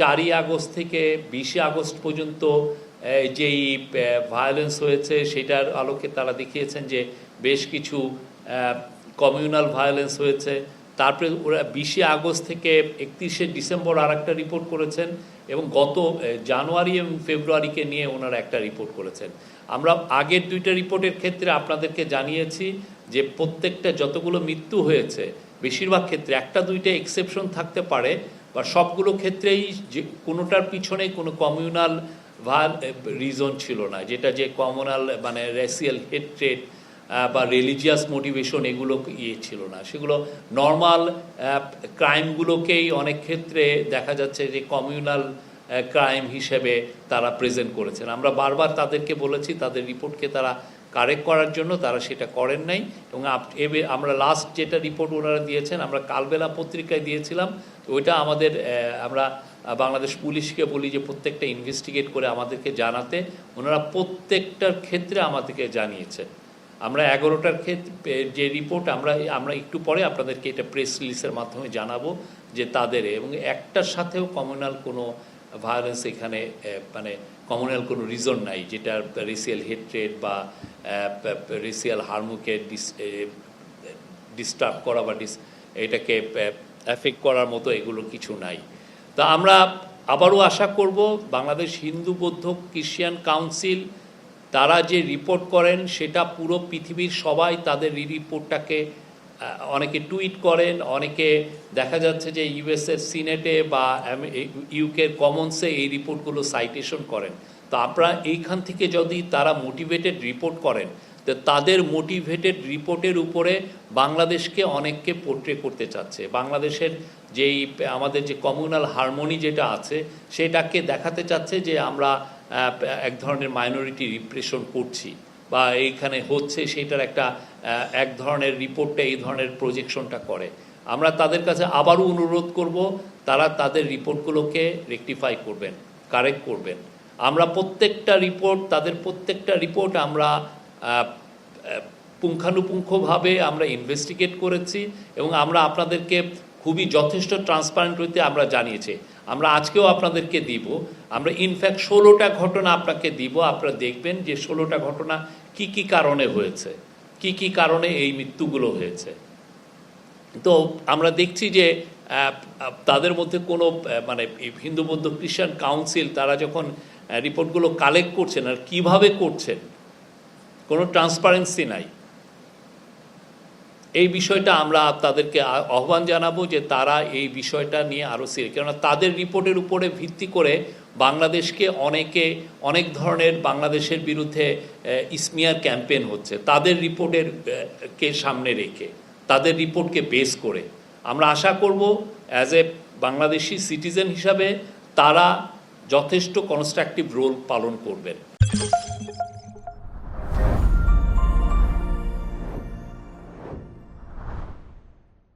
4ই August থেকে 20শে August পর্যন্ত যেই ভায়োলেন্স হয়েছে সেটার আলোকে তারা দেখিয়েছেন যে বেশ কিছু কমিউনাল ভায়োলেন্স হয়েছে। তারপরে ওরা 20শে আগস্ট থেকে 31শে ডিসেম্বর আর একটা রিপোর্ট করেছেন এবং গত জানুয়ারি এবং ফেব্রুয়ারিকে নিয়ে ওনারা একটা রিপোর্ট করেছেন। আমরা আগের দুইটা রিপোর্টের ক্ষেত্রে আপনাদেরকে জানিয়েছি যে প্রত্যেকটা যতগুলো মৃত্যু হয়েছে বেশিরভাগ ক্ষেত্রে একটা দুইটা এক্সেপশন থাকতে পারে বা সবগুলো ক্ষেত্রেই যে কোনোটার পিছনে কোনো কমিউনাল রিজন ছিল না, যেটা যে কমিউনাল মানে রেসিয়াল হেট্রেড বা রিলিজিয়াস মোটিভেশন এগুলো ছিল না, সেগুলো নর্মাল ক্রাইমগুলোকেই অনেক ক্ষেত্রে দেখা যাচ্ছে যে কমিউনাল ক্রাইম হিসেবে তারা প্রেজেন্ট করেছেন। আমরা বারবার তাদেরকে বলেছি তাদের রিপোর্টকে তারা কারেক্ট করার জন্য, তারা সেটা করেন নাই। এবং আমরা লাস্ট যেটা রিপোর্ট ওনারা দিয়েছেন আমরা কালবেলা পত্রিকায় দিয়েছিলাম, ওইটা আমাদের আমরা বাংলাদেশ পুলিশকে বলি যে প্রত্যেকটা ইনভেস্টিগেট করে আমাদেরকে জানাতে, ওনারা প্রত্যেকটার ক্ষেত্রে আমাদেরকে জানিয়েছে। আমরা 11টার ক্ষেত্রে যে রিপোর্ট আমরা একটু পরে আপনাদেরকে এটা প্রেস রিলিজের মাধ্যমে জানাবো যে তাদের এবং একটার সাথেও কমিউনাল কোনো ভায়োলেন্স এখানে মানে কমিউনাল কোনো রিজন নাই যেটা রেসিয়াল হেট্রেড বা রেসিয়াল হার্মকে ডিস্টার্ব করা বা এটাকে এফেক্ট করার মতো এগুলো কিছু নাই। তা আমরা আবারও আশা করব বাংলাদেশ হিন্দু বৌদ্ধ খ্রিস্টান কাউন্সিল তারা যে রিপোর্ট করেন সেটা পুরো পৃথিবীর সবাই তাদের রিপোর্টটাকে অনেকে টুইট করেন, অনেকে দেখা যাচ্ছে যে ইউএসের সিনেটে বা ইউকের কমন্সে এই রিপোর্টগুলো সাইটেশন করেন। তো আপনারা এইখান থেকে যদি তারা মোটিভেটেড রিপোর্ট করেন তো তাদের মোটিভেটেড রিপোর্টের উপরে বাংলাদেশকে অনেককে পোর্ট্রে করতে চাচ্ছে, বাংলাদেশের যেই আমাদের যে কমিউনাল হারমোনি যেটা আছে সেটাকে দেখাতে চাচ্ছে যে আমরা এক ধরনের মাইনরিটি রিপ্রেশন করছি বা এইখানে হচ্ছে, সেটার একটা এক ধরনের রিপোর্টটা এই ধরনের প্রজেকশনটা করে। আমরা তাদের কাছে আবারও অনুরোধ করব তারা তাদের রিপোর্টগুলোকে রেকটিফাই করবেন, কারেক্ট করবেন। আমরা প্রত্যেকটা রিপোর্ট তাদের প্রত্যেকটা রিপোর্ট আমরা পুঙ্খানুপুঙ্খভাবে আমরা ইনভেস্টিগেট করেছি এবং আমরা আপনাদেরকে খুবই যথেষ্ট ট্রান্সপারেন্ট হইতে আমরা জানিয়েছি। আমরা আজকেও আপনাদেরকে দিব, আমরা ইনফ্যাক্ট 16টা ঘটনা আপনাকে দিব, আপনারা দেখবেন যে 16টা ঘটনা কি কি কারণে হয়েছে, কি কি কারণে এই মৃত্যুগুলো হয়েছে। তো আমরা দেখছি যে তাদের মধ্যে কোনো মানে হিন্দু বৌদ্ধ খ্রিস্টান কাউন্সিল তারা যখন রিপোর্টগুলো কালেক্ট করছেন আর কীভাবে করছেন কোনো ট্রান্সপারেন্সি নাই। এই বিষয়টা আমরা তাদেরকে আহ্বান জানাবো যে তারা এই বিষয়টা নিয়ে আরও সিরিয়াস, কেননা তাদের রিপোর্টের উপরে ভিত্তি করে বাংলাদেশকে অনেক ধরনের বাংলাদেশের বিরুদ্ধে ইসমিয়ার ক্যাম্পেইন হচ্ছে তাদের রিপোর্টের কে সামনে রেখে, তাদের রিপোর্টকে বেস করে। আমরা আশা করব অ্যাজ এ বাংলাদেশি সিটিজেন হিসাবে তারা যথেষ্ট কনস্ট্রাকটিভ রোল পালন করবেন।